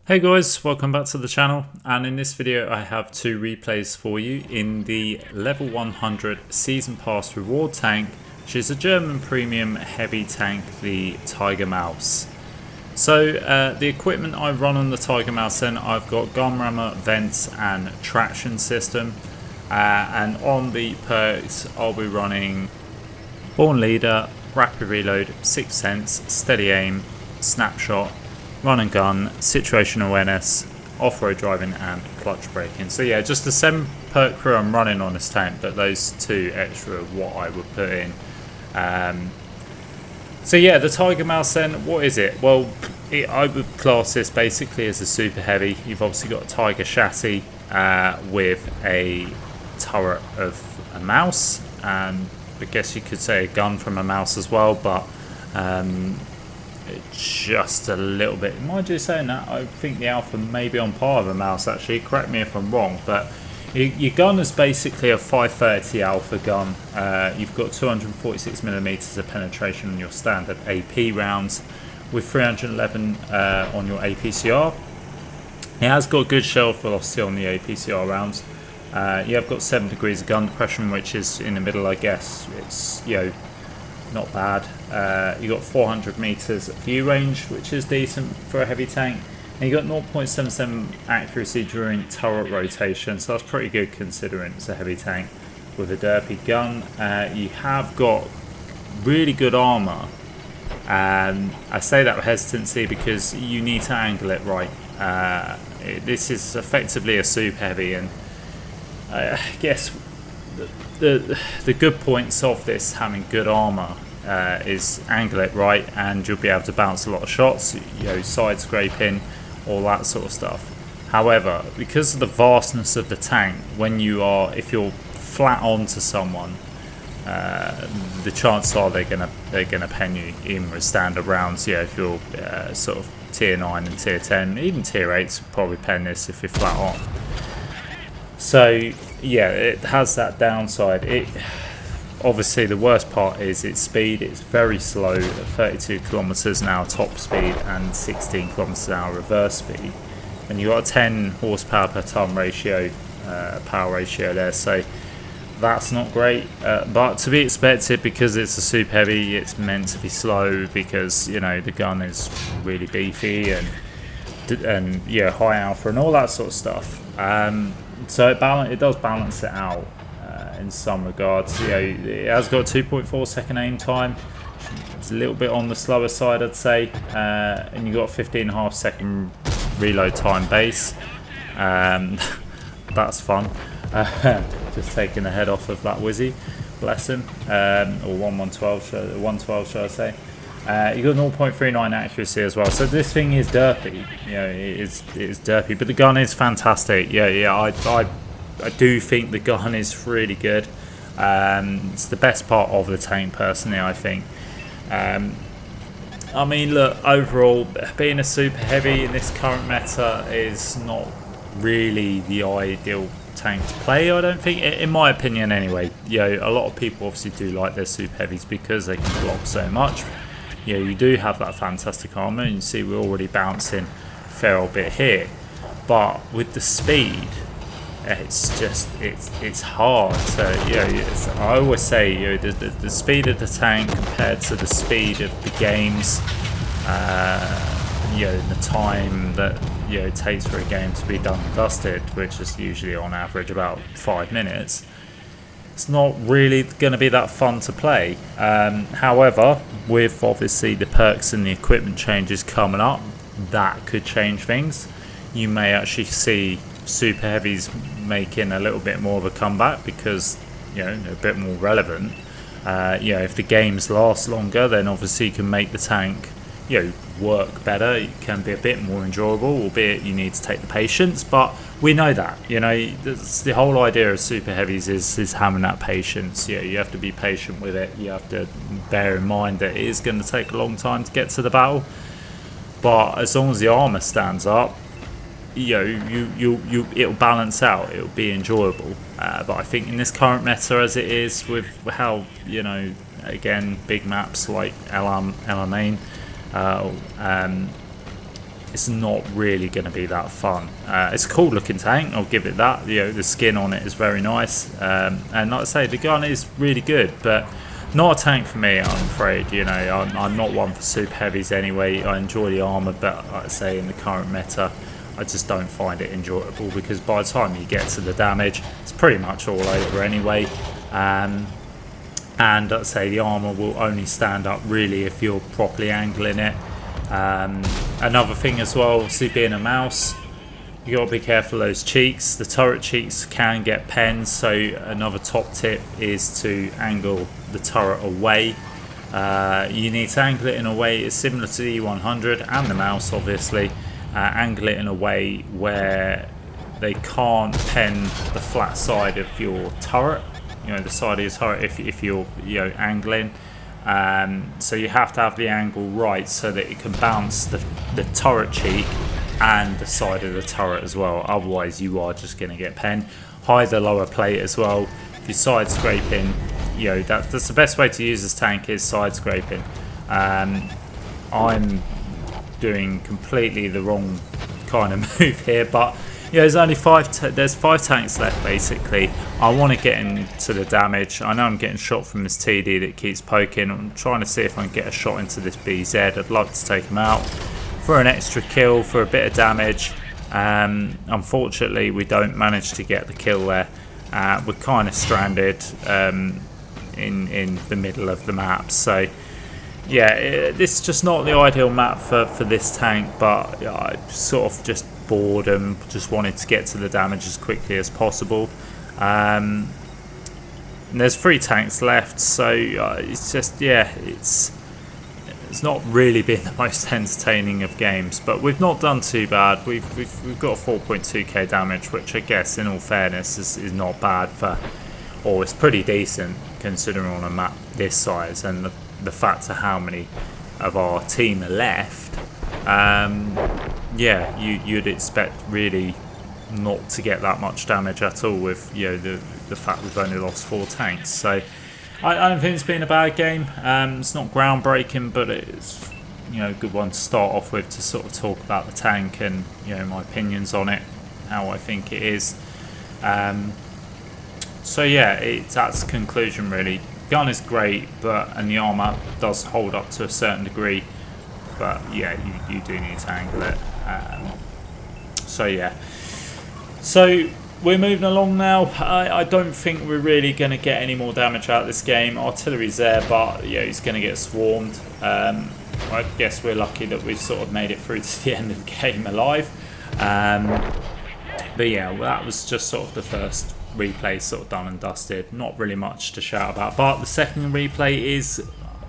Hey guys, welcome back to the channel, and in this video I have two replays for you in the level 100 season pass reward tank, which is a German premium heavy tank, the Tiger Mouse. So the equipment I run on the Tiger Mouse, then I've got gun rammer, vents and traction system, and on the perks I'll be running Born Leader, Rapid Reload, Sixth Sense, Steady Aim, Snapshot, Run and Gun, Situational Awareness, Off-Road Driving and Clutch Braking. So yeah, just the 7 perk crew I'm running on this tank, but those 2 extra are what I would put in. So yeah, the Tiger Mouse then, what is it? Well, I would class this basically as a super heavy. You've obviously got a Tiger chassis with a turret of a mouse, and I guess you could say a gun from a mouse as well, but just a little bit. Mind you saying that, I think the Alpha may be on par with a mouse actually, correct me if I'm wrong, but your gun is basically a 530 Alpha gun. You've got 246mm of penetration on your standard AP rounds with 311 on your APCR. It has got good shell velocity on the APCR rounds. You have got 7 degrees of gun depression, which is in the middle, I guess. It's, you know, not bad. You got 400 meters view range, which is decent for a heavy tank, and you got 0.77 accuracy during turret rotation, so that's pretty good considering it's a heavy tank with a derpy gun. You have got really good armor, and I say that with hesitancy because you need to angle it right. This is effectively a super heavy, and I guess the good points of this having good armor is angle it right, and you'll be able to bounce a lot of shots, you know, side scraping, all that sort of stuff. However, because of the vastness of the tank, if you're flat onto someone, the chances are they're gonna pen you even with standard rounds. Yeah, if you're sort of tier 9 and tier 10, even tier 8s will probably pen this if you're flat on. So yeah, it has that downside. Obviously the worst part is its speed. It's very slow at 32 kilometers an hour top speed and 16 kilometers an hour reverse speed, and you've got a 10 horsepower per ton ratio, power ratio there, so that's not great, but to be expected because it's a super heavy. It's meant to be slow because, you know, the gun is really beefy and yeah, high alpha and all that sort of stuff. So it does balance it out in some regards. You know, it has got 2.4 second aim time. It's a little bit on the slower side, I'd say, and you got 15.5 second reload time base. That's fun. Just taking the head off of that Wizzy, bless him, or 112 should I say. You got 0.39 accuracy as well, so this thing is derpy. You know, it is derpy, but the gun is fantastic. I do think the gun is really good. It's the best part of the tank, personally, I think. I mean, look, overall, being a super heavy in this current meta is not really the ideal tank to play, I don't think, in my opinion anyway. You know, a lot of people obviously do like their super heavies because they can block so much. You know, you do have that fantastic armor, and you see we're already bouncing a fair old bit here, but with the speed, it's just it's hard to, you know, I always say, you know, the speed of the tank compared to the speed of the games, you know, the time that, you know, it takes for a game to be done and dusted, which is usually on average about 5 minutes. It's not really going to be that fun to play. However, with obviously the perks and the equipment changes coming up, that could change things. You may actually see super heavies making a little bit more of a comeback because, you know, they're a bit more relevant. You know, if the games last longer, then obviously you can make the tank, you know, work better. It can be a bit more enjoyable, albeit you need to take the patience, but we know that, you know, the whole idea of super heavies is having that patience. Yeah, you have to be patient with it. You have to bear in mind that it is going to take a long time to get to the battle, but as long as the armor stands up, you know, it'll balance out. It'll be enjoyable. But I think in this current meta, as it is, with how, you know, again, big maps like El Alamein, it's not really going to be that fun. It's a cool looking tank, I'll give it that. The skin on it is very nice, and like I say, the gun is really good, but not a tank for me, I'm afraid. I'm not one for super heavies anyway. I enjoy the armour, but like I say, in the current meta, I just don't find it enjoyable, because by the time you get to the damage, it's pretty much all over anyway. And like I say, the armour will only stand up really if you're properly angling it. Another thing as well, obviously being a mouse, you got to be careful of those cheeks. The turret cheeks can get pens, so another top tip is to angle the turret away. You need to angle it in a way it's similar to the E100 and the mouse, obviously. Angle it in a way where they can't pen the flat side of your turret, the side of your turret if you're angling. So you have to have the angle right so that it can bounce the turret cheek and the side of the turret as well. Otherwise you are just going to get penned. Hide the lower plate as well. If you're side scraping, that's the best way to use this tank, is side scraping. I'm doing completely the wrong kind of move here, but there's only there's 5 tanks left basically. I want to get into the damage. I know I'm getting shot from this TD that keeps poking. I'm trying to see if I can get a shot into this BZ. I'd like to take him out for an extra kill, for a bit of damage. Unfortunately we don't manage to get the kill there. We're kind of stranded in the middle of the map, so yeah, this is just not the ideal map for this tank, but I sort of just bored and just wanted to get to the damage as quickly as possible. And there's 3 tanks left, so it's just, it's not really been the most entertaining of games, but we've not done too bad. We've got 4.2k damage, which I guess in all fairness is not bad or it's pretty decent considering on a map this size and the fact of how many of our team are left. You'd expect really not to get that much damage at all with the fact we've only lost 4 tanks. So I don't think it's been a bad game. It's not groundbreaking, but it's a good one to start off with, to sort of talk about the tank and my opinions on it, how I think it is. So yeah, that's the conclusion really. Gun is great, and the armour does hold up to a certain degree, but yeah, you do need to angle it. So yeah, so we're moving along now. I don't think we're really going to get any more damage out of this game. Artillery's there, but he's going to get swarmed. I guess we're lucky that we've sort of made it through to the end of the game alive. But yeah, that was just sort of the first replay sort of done and dusted. Not really much to shout about, but the second replay is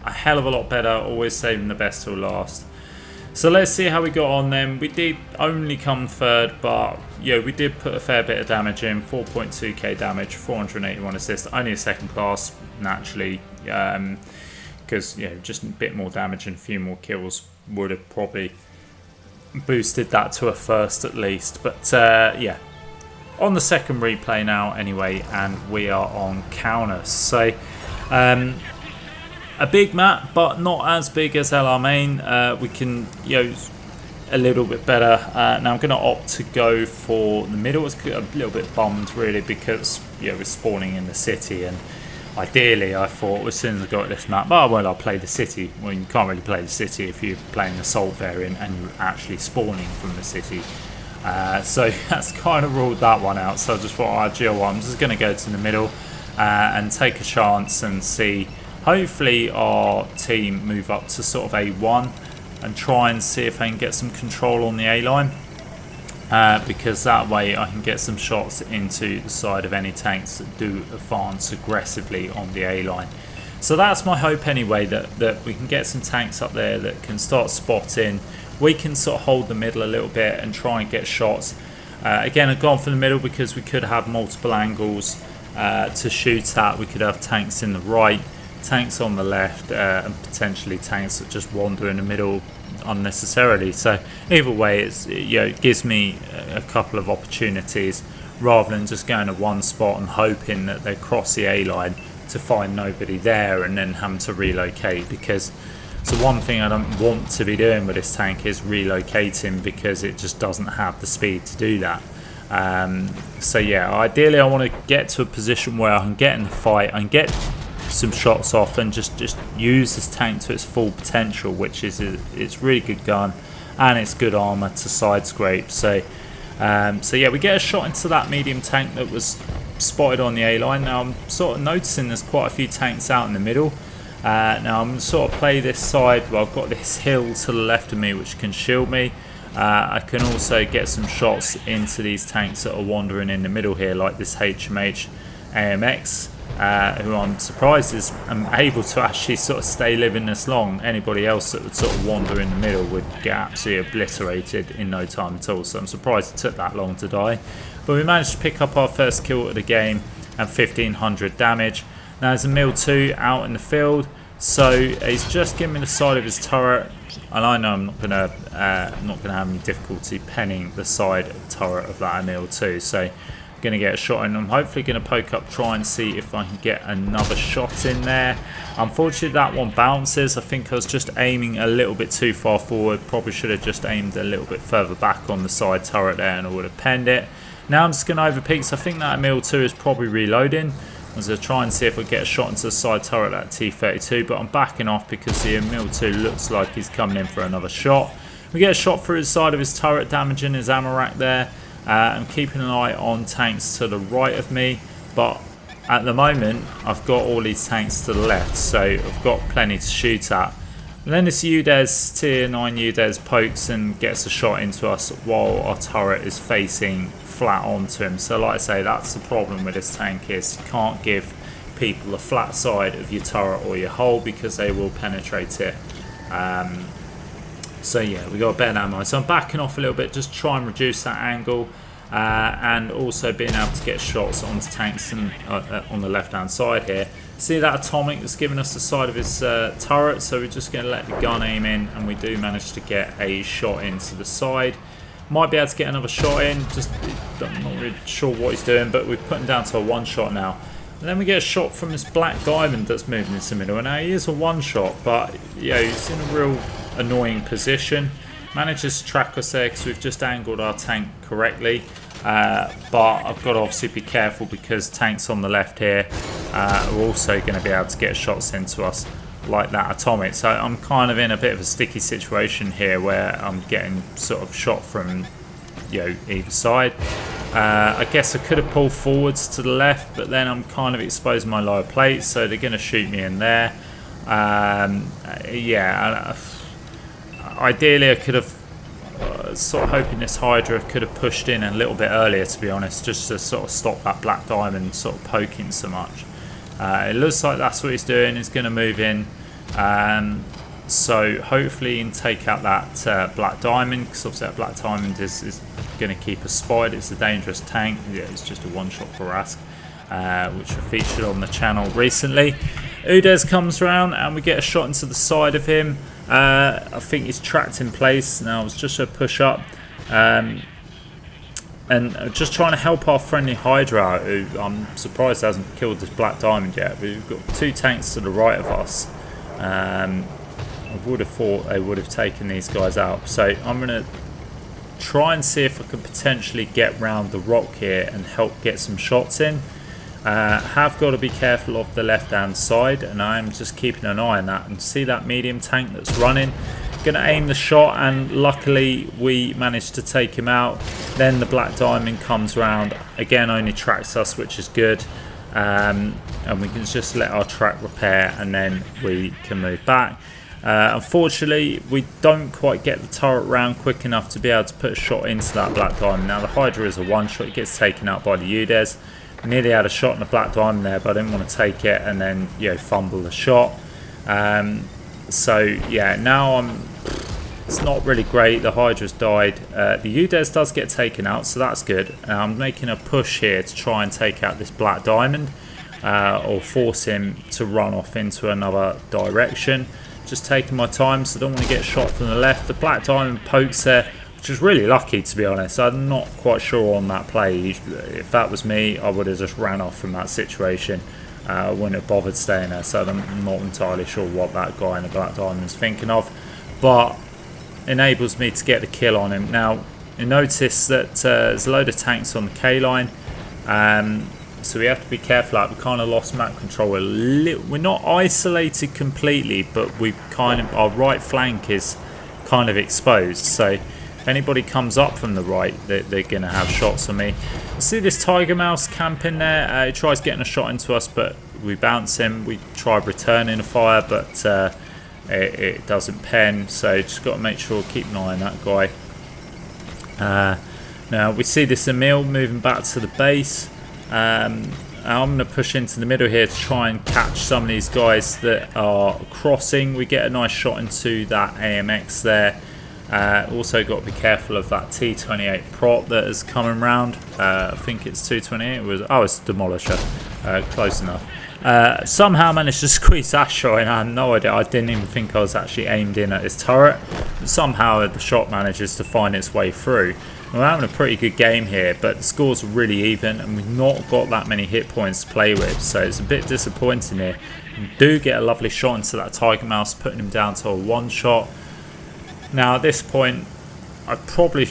a hell of a lot better. Always saving the best till last. So let's see how we got on then. We did only come third, but we did put a fair bit of damage in. 4.2k damage, 481 assists, only a second class naturally, because just a bit more damage and a few more kills would have probably boosted that to a first at least. But yeah, on the second replay now anyway, and we are on Kaunas. So a big map, but not as big as El Alamein. We can a little bit better. Now I'm going to opt to go for the middle. I was a little bit bummed really, because we're spawning in the city, and ideally I thought as soon as I got this map, oh well, I'll play the city. Well, you can't really play the city if you're playing the assault variant and you're actually spawning from the city. So that's kind of ruled that one out. So I just thought, I'm just going to go to the middle and take a chance and see. Hopefully our team move up to sort of A1 and try and see if I can get some control on the A line, because that way I can get some shots into the side of any tanks that do advance aggressively on the A line. So that's my hope anyway, that we can get some tanks up there that can start spotting. We can sort of hold the middle a little bit and try and get shots. Again, I've gone for the middle because we could have multiple angles to shoot at. We could have tanks in the right, tanks on the left, and potentially tanks that just wander in the middle unnecessarily. So either way, it gives me a couple of opportunities rather than just going to one spot and hoping that they cross the A line to find nobody there and then having to relocate, because So one thing I don't want to be doing with this tank is relocating, because it just doesn't have the speed to do that. So yeah, ideally I want to get to a position where I can get in the fight and get some shots off and just use this tank to its full potential, which is it's really good gun and it's good armor to side scrape. So yeah, we get a shot into that medium tank that was spotted on the A line. Now I'm sort of noticing there's quite a few tanks out in the middle. Now I'm going to sort of play this side. Well, I've got this hill to the left of me which can shield me. I can also get some shots into these tanks that are wandering in the middle here, like this HMH AMX, who I'm surprised is able to actually sort of stay living this long. Anybody else that would sort of wander in the middle would get absolutely obliterated in no time at all, so I'm surprised it took that long to die. But we managed to pick up our first kill of the game and 1500 damage. Now there's a MIL2 out in the field, so he's just giving me the side of his turret, and I know I'm not gonna have any difficulty penning the side turret of that MIL2. So I'm gonna get a shot in. I'm hopefully gonna poke up, try and see if I can get another shot in there. Unfortunately, that one bounces. I think I was just aiming a little bit too far forward. Probably should have just aimed a little bit further back on the side turret there, and I would have penned it. Now I'm just gonna overpeak. So I think that MIL2 is probably reloading. I'm going to try and see if I get a shot into the side turret at T32, but I'm backing off because the MIL2 looks like he's coming in for another shot. We get a shot through the side of his turret, damaging his ammo rack there. I'm keeping an eye on tanks to the right of me, but at the moment I've got all these tanks to the left, so I've got plenty to shoot at. And then this UDES, tier 9 UDES, pokes and gets a shot into us while our turret is facing flat onto him. So like I say, that's the problem with this tank, is you can't give people the flat side of your turret or your hull because they will penetrate it. So yeah, we got better ammo. So I'm backing off a little bit, just try and reduce that angle, and also being able to get shots onto tanks and on the left hand side here. See that atomic that's giving us the side of his turret, so we're just going to let the gun aim in, and we do manage to get a shot into the side. Might be able to get another shot in, just I'm not really sure what he's doing, but we've put him down to a one shot now. And then we get a shot from this black diamond that's moving into the middle, and now he is a one shot, but yeah, he's in a real annoying position. Manages to track us there because we've just angled our tank correctly, but I've got to obviously be careful because tanks on the left here are also going to be able to get shots into us like that atomic. So I'm kind of in a bit of a sticky situation here where I'm getting sort of shot from, you know, either side. I guess I could have pulled forwards to the left, but then I'm kind of exposing my lower plate, so they're going to shoot me in there. Yeah, ideally I could have sort of hoping this Hydra could have pushed in a little bit earlier, to be honest, just to sort of stop that black diamond sort of poking so much. It looks like that's what he's doing. He's going to move in, so hopefully he can take out that black diamond, because obviously that black diamond is going to keep us spotted. It's a dangerous tank. Yeah, it's just a one-shot Barask, which I featured on the channel recently. UDES comes around and we get a shot into the side of him. I think he's trapped in place. Now it's just a push up, and just trying to help our friendly Hydra out, who I'm surprised hasn't killed this black diamond yet. We've got two tanks to the right of us. I would have thought they would have taken these guys out, so I'm going to try and see if I can potentially get round the rock here and help get some shots in. Have got to be careful of the left hand side, and I'm just keeping an eye on that. And see that medium tank that's running, going to aim the shot, and luckily we managed to take him out. Then the black diamond comes round again, only tracks us, which is good, and we can just let our track repair and then we can move back. Unfortunately we don't quite get the turret round quick enough to be able to put a shot into that black diamond. Now the Hydra is a one shot, it gets taken out by the UDES. Nearly had a shot in the black diamond there, but I didn't want to take it and then, you know, fumble the shot. So yeah, now it's not really great. The Hydra's died. The UDES does get taken out, so that's good. I'm making a push here to try and take out this black diamond, or force him to run off into another direction. Just taking my time, so I don't want to get shot from the left. The black diamond pokes there, which is really lucky, to be honest. I'm not quite sure on that play. If that was me, I would have just ran off from that situation. I wouldn't have bothered staying there, so I'm not entirely sure what that guy in the black diamond is thinking of, but enables me to get the kill on him. Now you notice that there's a load of tanks on the K line, so we have to be careful. Like, we kind of lost map control a little. We're not isolated completely, but we kind of, our right flank is kind of exposed, so if anybody comes up from the right, they're going to have shots on me. See this tiger mouse camping there? He tries getting a shot into us, but we bounce him. We try returning a fire, but it doesn't pen, so just got to make sure, keep an eye on that guy. Now we see this Emil moving back to the base. I'm going to push into the middle here to try and catch some of these guys that are crossing. We get a nice shot into that AMX there. Also got to be careful of that T28 prop that is coming round. I think it's 228. It was, oh, it's Demolisher. Close enough. Somehow managed to squeeze that shot in. I have no idea. I didn't even think I was actually aimed in at his turret. But somehow the shot manages to find its way through. We're having a pretty good game here, but the scores are really even and we've not got that many hit points to play with, so it's a bit disappointing here. We do get a lovely shot into that tiger mouse, putting him down to a one shot. Now at this point I probably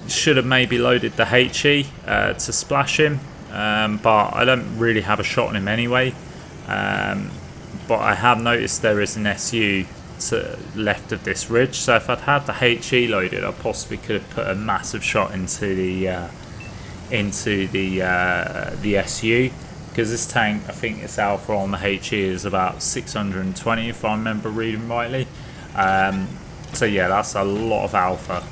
should have maybe loaded the HE to splash him, but I don't really have a shot on him anyway. But I have noticed there is an SU to left of this ridge, so if I'd had the HE loaded, I possibly could have put a massive shot into the SU, because this tank, I think its alpha on the HE is about 620 if I remember reading rightly. So yeah, that's a lot of alpha.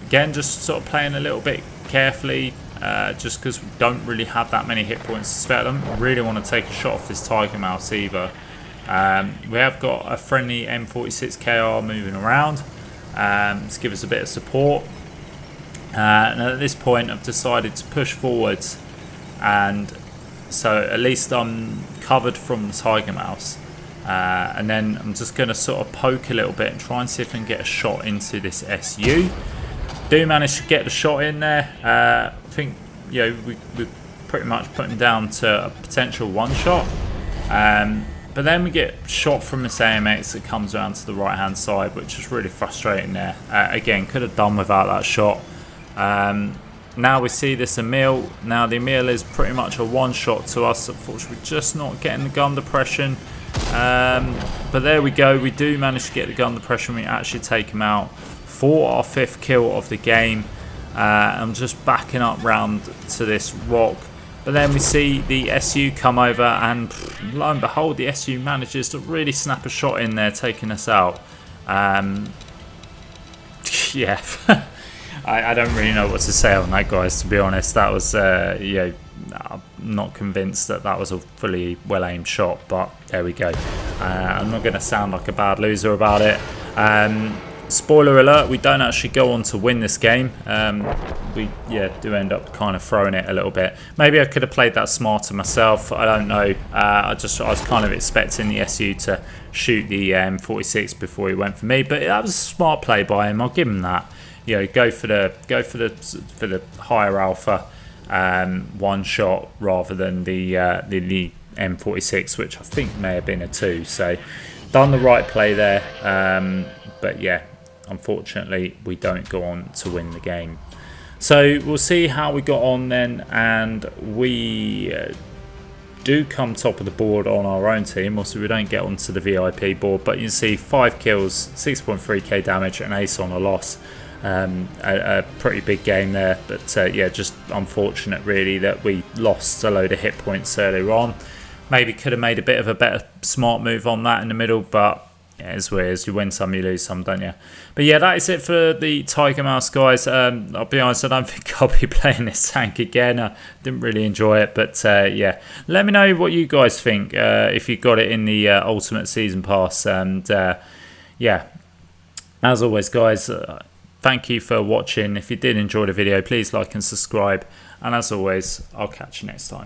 Again, just sort of playing a little bit carefully, just because we don't really have that many hit points to spare them. I really want to take a shot off this tiger mouse either. We have got a friendly M46 KR moving around to give us a bit of support, and at this point I've decided to push forwards, and so at least I'm covered from the tiger mouse, and then I'm just going to sort of poke a little bit and try and see if I can get a shot into this SU. Do manage to get the shot in there. I think, you know, we pretty much put him down to a potential one shot. But then we get shot from this AMX that comes around to the right hand side, which is really frustrating there. Again, could have done without that shot. Now we see this Emil. Now the Emil is pretty much a one shot to us. Unfortunately, we're just not getting the gun depression. But there we go. We do manage to get the gun depression. We actually take him out for our 5th kill of the game. I'm just backing up round to this rock. But then we see the SU come over, and lo and behold, the SU manages to really snap a shot in there, taking us out. Yeah, I don't really know what to say on that, guys, to be honest. That was, yeah, I'm not convinced that that was a fully well-aimed shot, but there we go. I'm not going to sound like a bad loser about it. Spoiler alert, we don't actually go on to win this game. We do end up kind of throwing it a little bit. Maybe I could have played that smarter myself, I don't know. I was kind of expecting the SU to shoot the M46 before he went for me, but that was a smart play by him, I'll give him that. You know, go for the higher alpha one shot rather than the M46, which I think may have been a 2. So done the right play there, but yeah, unfortunately we don't go on to win the game. So we'll see how we got on then, and we do come top of the board on our own team. Also, we don't get onto the VIP board, but you can see 5 kills, 6.3k damage, an ace on a loss. A pretty big game there, but yeah, just unfortunate really that we lost a load of hit points earlier on. Maybe could have made a bit of a better smart move on that in the middle, but yeah, it's weird. You win some, you lose some, don't you? But yeah, that is it for the Tiger Mouse, guys. I'll be honest, I don't think I'll be playing this tank again. I didn't really enjoy it, but yeah, let me know what you guys think if you got it in the Ultimate Season Pass. And yeah, as always, guys, thank you for watching. If you did enjoy the video, please like and subscribe. And as always, I'll catch you next time.